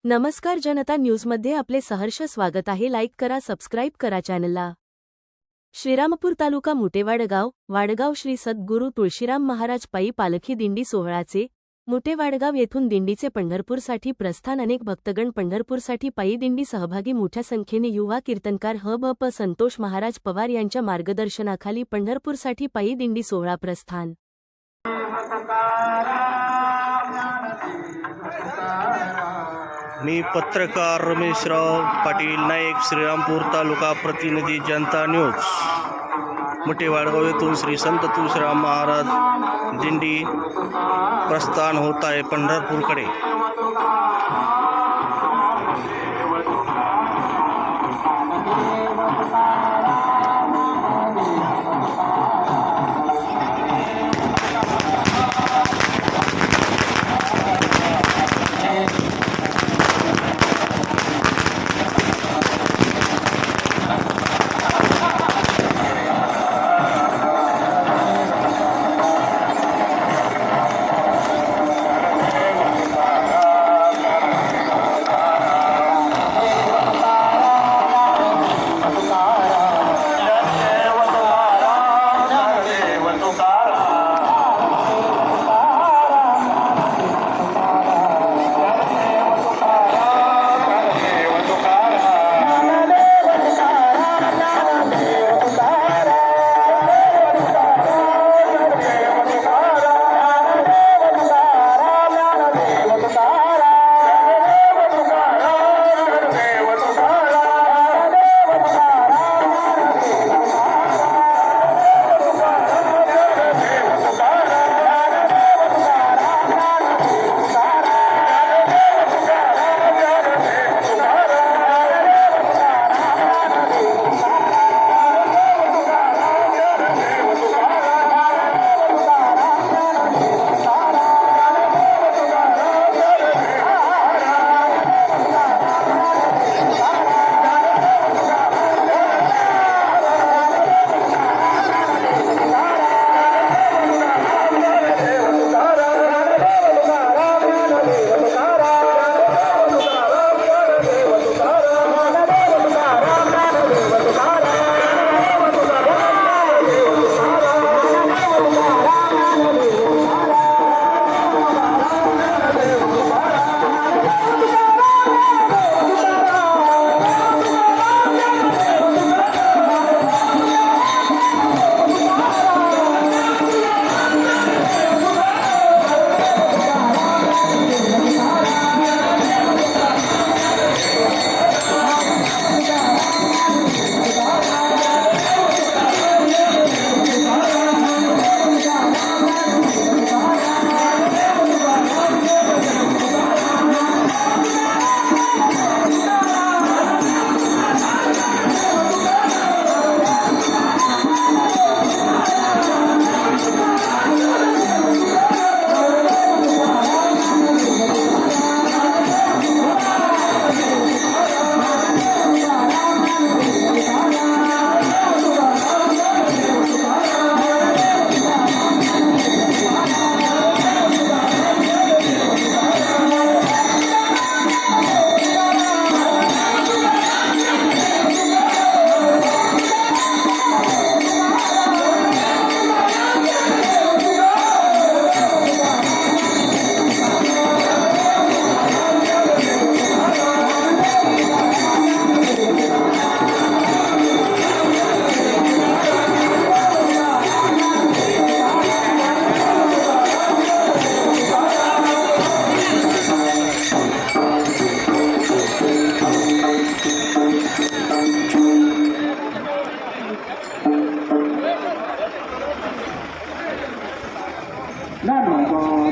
नमस्कार जनता न्यूजमध्ये आपले सहर्ष स्वागत आहे. लाईक करा, सबस्क्राईब करा चॅनलला. श्रीरामपूर तालुका वाडगाव श्री सद्गुरू तुळशीराम महाराज पायी पालखी दिंडी सोहळ्याचे वाडगाव येथून दिंडीचे पंढरपूरसाठी प्रस्थान. अनेक भक्तगण पंढरपूरसाठी पायी दिंडी सहभागी. मोठ्या संख्येने युवा कीर्तनकार ब संतोष महाराज पवार यांच्या मार्गदर्शनाखाली पंढरपूरसाठी पायी दिंडी सोहळा प्रस्थान. मी पत्रकार रमेशराव पाटील नाईक, श्रीरामपूर तालुका प्रतिनिधी, जनता न्यूज. वाडगाव येथून श्री संत तुळशीराम महाराज दिंडी प्रस्थान होत आहे पंढरपूरकडे.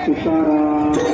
तुकाराम